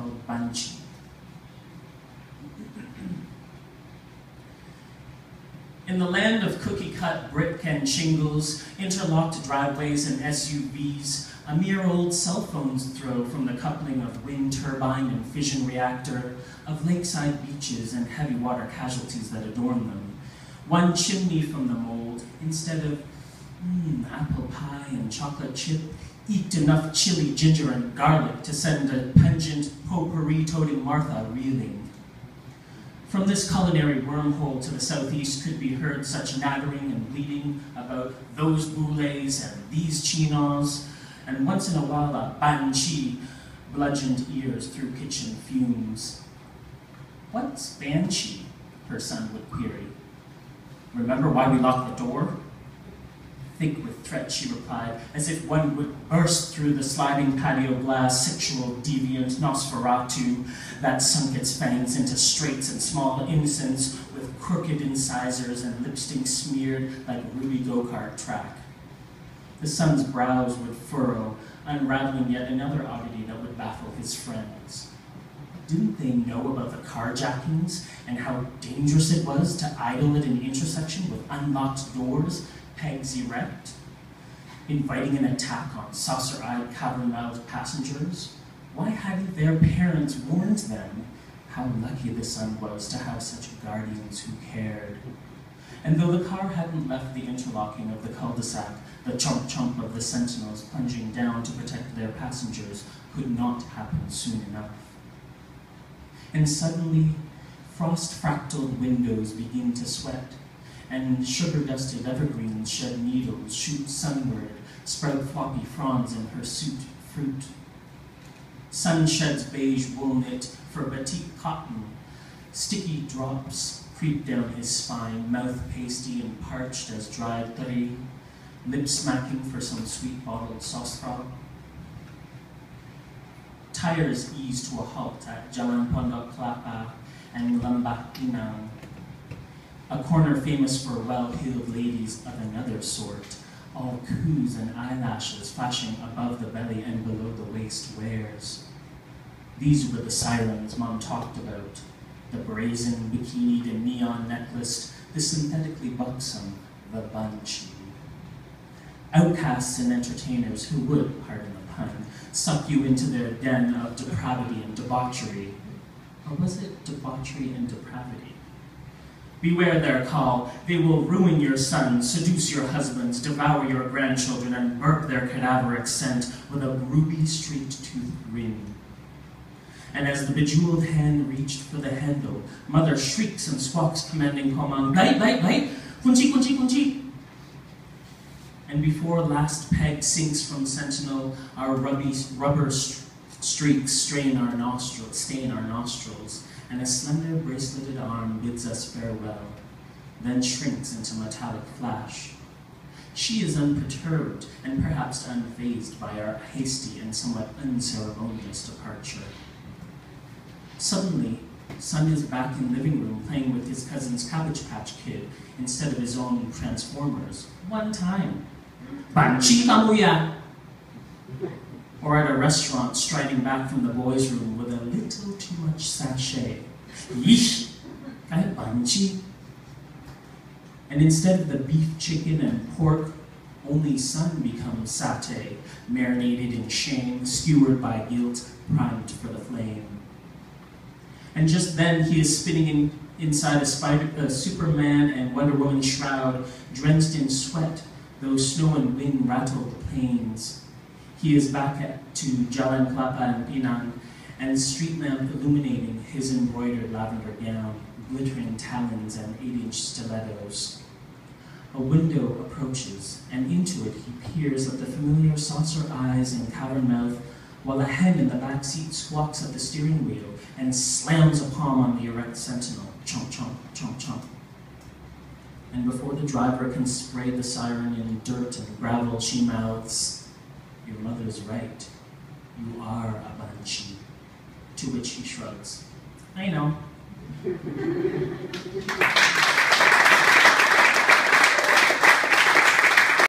called Banshee. In the land of cookie-cut brick and shingles, interlocked driveways and SUVs, a mere old cell phone's throw from the coupling of wind turbine and fission reactor, of lakeside beaches and heavy water casualties that adorn them. One chimney from the mold, instead of apple pie and chocolate chip, eked enough chili, ginger, and garlic to send a pungent potpourri-toting Martha reeling. From this culinary wormhole to the southeast could be heard such nattering and bleating about those boulets and these chinos, and once in a while a banshee bludgeoned ears through kitchen fumes. "What's banshee?" her son would query. "Remember why we locked the door?" Thick with threat, she replied, as if one would burst through the sliding patio glass, sexual deviant Nosferatu that sunk its fangs into straights and small innocents with crooked incisors and lipstick smeared like ruby go-kart track. The son's brows would furrow, unraveling yet another oddity that would baffle his friends. Didn't they know about the carjackings and how dangerous it was to idle at an intersection with unlocked doors, pegs erect, inviting an attack on saucer-eyed, cavern-mouthed passengers? Why hadn't their parents warned them? How lucky the son was to have such guardians who cared. And though the car hadn't left the interlocking of the cul-de-sac, the chomp-chomp of the sentinels plunging down to protect their passengers could not happen soon enough. And suddenly, frost-fractaled windows begin to sweat, and sugar-dusted evergreens shed needles, shoot sunward, sprout floppy fronds in hirsute fruit. Sun sheds beige wool knit for batik cotton. Sticky drops creep down his spine, mouth pasty and parched as dried tari, lips smacking for some sweet bottled sauce frog. Tires ease to a halt at Jalan Pondok Kelapa and Lembah Pinang, a corner famous for well-heeled ladies of another sort, all coos and eyelashes flashing above the belly and below the waist wares. These were the sirens Mom talked about, the brazen, bikinied and neon necklaced, the synthetically buxom, the banshee. Outcasts and entertainers who would, pardon the pun, suck you into their den of depravity and debauchery. Or was it debauchery and depravity? Beware their call. They will ruin your sons, seduce your husbands, devour your grandchildren, and burp their cadaveric scent with a ruby-streaked tooth grin. And as the bejeweled hand reached for the handle, mother shrieks and squawks commanding Komang, "Light, light, light! Kunci, kunci, kunci!" And before last peg sinks from sentinel, our rubber streaks stain our nostrils, and a slender braceleted arm bids us farewell, then shrinks into metallic flash. She is unperturbed and perhaps unfazed by our hasty and somewhat unceremonious departure. Suddenly, Son is back in living room playing with his cousin's Cabbage Patch Kid instead of his own Transformers. One time. Banshee kamu ya! Or at a restaurant striding back from the boys' room with a little too much sachet. Yeesh! Kahit banshee. And instead of the beef, chicken, and pork, only Son becomes satay, marinated in shame, skewered by guilt, primed for the flame. And just then he is spinning inside a Superman and Wonder Woman shroud, drenched in sweat, though snow and wind rattle the plains. He is back to Jalan Kelapa and Pinang, and street lamp illuminating his embroidered lavender gown, glittering talons and 8-inch stilettos. A window approaches, and into it he peers at the familiar saucer eyes and cavern mouth, while a hen in the back seat squawks at the steering wheel and slams a palm on the erect sentinel. Chomp, chomp, chomp, chomp. And before the driver can spray the siren in dirt and gravel, she mouths, "Your mother's right. You are a banshee." To which he shrugs. I know.